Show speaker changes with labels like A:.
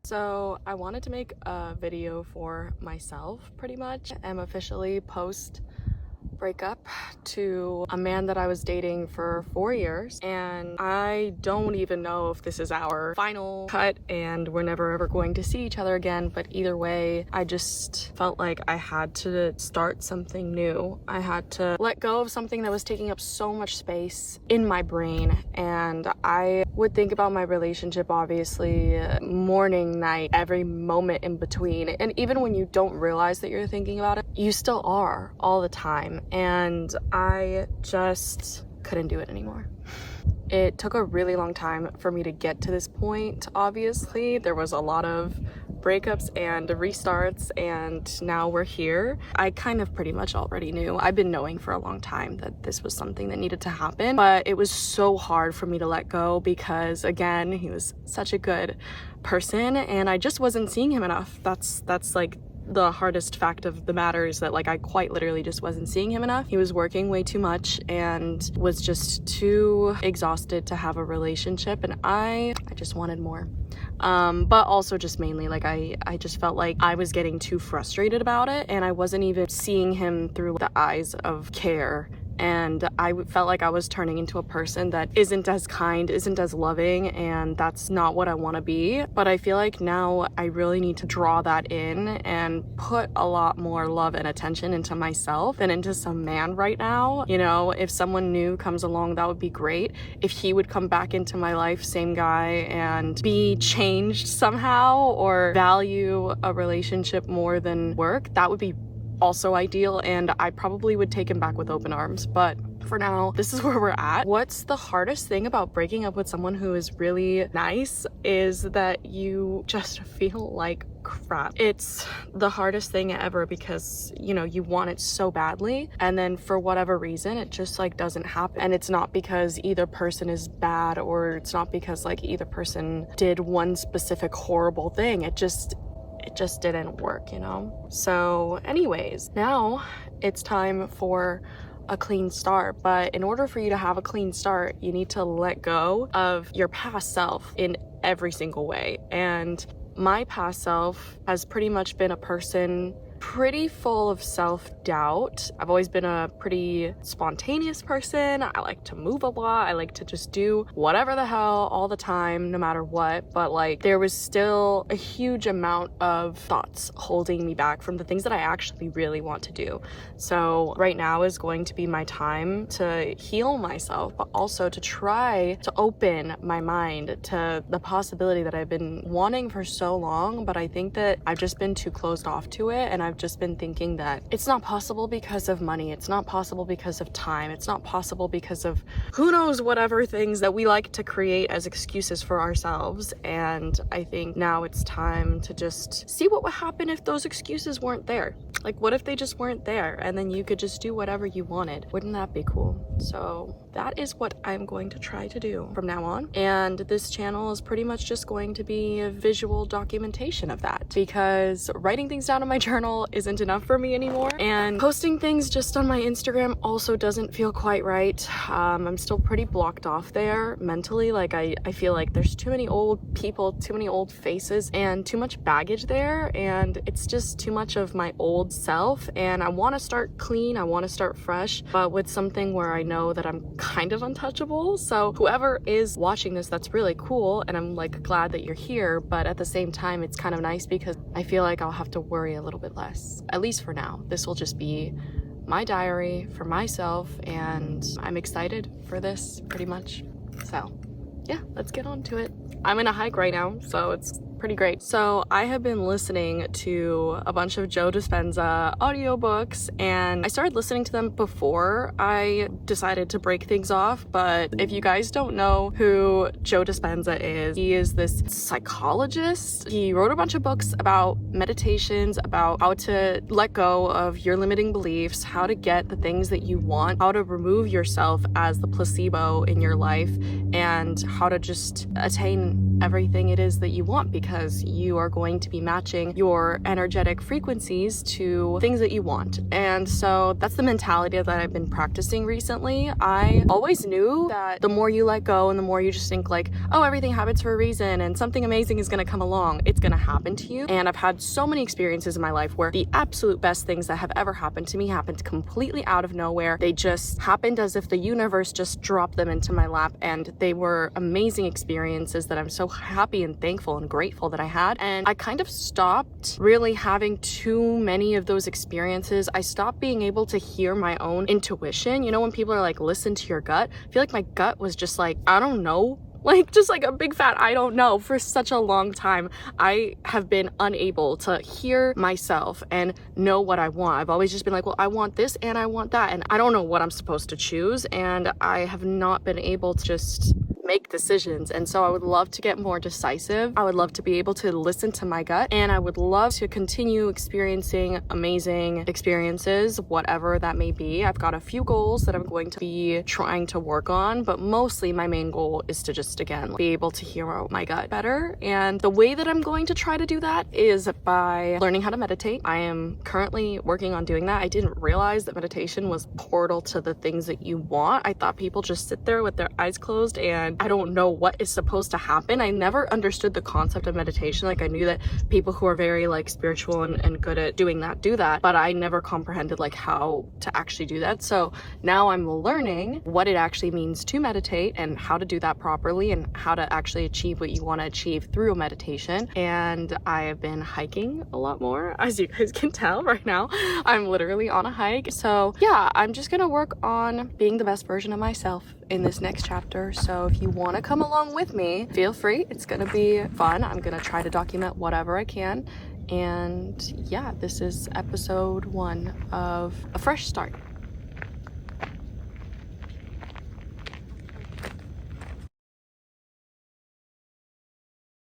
A: So I wanted to make a video for myself pretty much. I'm officially post breakup to a man that I was dating for 4 years, and I don't even know if this is our final cut and we're never ever going to see each other again, but either way I just felt like I had to start something new. I had to let go of something that was taking up so much space in my brain, and I would think about my relationship obviously morning, night, every moment in between, and even when you don't realize that you're thinking about it, you still are all the time. And I just couldn't do it anymore. It took a really long time for me to get to this point. Obviously, there was a lot of breakups and restarts, and now we're here. I kind of pretty much already knew. I've been knowing for a long time that this was something that needed to happen, but it was so hard for me to let go because, again, he was such a good person and I just wasn't seeing him enough. That's like the hardest fact of the matter, is that like I quite literally just wasn't seeing him enough. He was working way too much and was just too exhausted to have a relationship, and I just wanted more. But also just mainly like I just felt like I was getting too frustrated about it, and I wasn't even seeing him through the eyes of care. And I felt like I was turning into a person that isn't as kind, isn't as loving, and that's not what I want to be. But I feel like now I really need to draw that in and put a lot more love and attention into myself than into some man right now. You know, if someone new comes along, that would be great. If he would come back into my life, same guy, and be changed somehow or value a relationship more than work, that would be also ideal, and I probably would take him back with open arms. But for now, this is where we're at. What's the hardest thing about breaking up with someone who is really nice is that you just feel like crap. It's the hardest thing ever because, you know, you want it so badly, and then for whatever reason it just like doesn't happen. And it's not because either person is bad, or it's not because like either person did one specific horrible thing. It just didn't work, you know? So anyways, now it's time for a clean start. But in order for you to have a clean start, you need to let go of your past self in every single way. And my past self has pretty much been a person pretty full of self-doubt. I've always been a pretty spontaneous person. I like to move a lot. I like to just do whatever the hell all the time, no matter what. But like there was still a huge amount of thoughts holding me back from the things that I actually really want to do. So right now is going to be my time to heal myself, but also to try to open my mind to the possibility that I've been wanting for so long. But I think that I've just been too closed off to it, and I've just been thinking that it's not possible because of money, it's not possible because of time, it's not possible because of who knows whatever things that we like to create as excuses for ourselves. And I think now it's time to just see what would happen if those excuses weren't there. Like, what if they just weren't there and then you could just do whatever you wanted? Wouldn't that be cool? So that is what I'm going to try to do from now on. And this channel is pretty much just going to be a visual documentation of that, because writing things down in my journal isn't enough for me anymore. And posting things just on my Instagram also doesn't feel quite right. I'm still pretty blocked off there mentally. Like I feel like there's too many old people, too many old faces, and too much baggage there. And it's just too much of my old self. And I want to start clean. I want to start fresh, but with something where I know that I'm kind of untouchable. So whoever is watching this, that's really cool, and I'm like glad that you're here. But at the same time, it's kind of nice because I feel like I'll have to worry a little bit less, at least for now. This will just be my diary for myself, and I'm excited for this pretty much. So yeah, let's get on to it. I'm in a hike right now, so it's pretty great. So I have been listening to a bunch of Joe Dispenza audiobooks, and I started listening to them before I decided to break things off. But if you guys don't know who Joe Dispenza is, he is this psychologist. He wrote a bunch of books about meditations, about how to let go of your limiting beliefs, how to get the things that you want, how to remove yourself as the placebo in your life, and how to just attain everything it is that you want, because because you are going to be matching your energetic frequencies to things that you want. And so that's the mentality that I've been practicing recently. I always knew that the more you let go and the more you just think like, oh, everything happens for a reason and something amazing is going to come along, it's going to happen to you. And I've had so many experiences in my life where the absolute best things that have ever happened to me happened completely out of nowhere. They just happened as if the universe just dropped them into my lap, and they were amazing experiences that I'm so happy and thankful and grateful that I had. And I kind of stopped really having too many of those experiences. I stopped being able to hear my own intuition. You know, when people are like, listen to your gut, I feel like my gut was just like, I don't know, like just like a big fat I don't know. For such a long time I have been unable to hear myself and know what I want. I've always just been like, well, I want this and I want that, and I don't know what I'm supposed to choose, and I have not been able to just make decisions. And so I would love to get more decisive. I would love to be able to listen to my gut, and I would love to continue experiencing amazing experiences, whatever that may be. I've got a few goals that I'm going to be trying to work on, but mostly my main goal is to just, again, be able to hear my gut better. And the way that I'm going to try to do that is by learning how to meditate. I am currently working on doing that. I didn't realize that meditation was portal to the things that you want. I thought people just sit there with their eyes closed and I don't know what is supposed to happen. I never understood the concept of meditation. Like, I knew that people who are very like spiritual and good at doing that do that, but I never comprehended like how to actually do that. So now I'm learning what it actually means to meditate and how to do that properly and how to actually achieve what you want to achieve through a meditation. And I have been hiking a lot more, as you guys can tell right now. I'm literally on a hike. So yeah, I'm just gonna work on being the best version of myself in this next chapter. So if you want to come along with me, feel free. It's gonna be fun. I'm gonna try to document whatever I can. And yeah, this is episode 1 of a fresh start.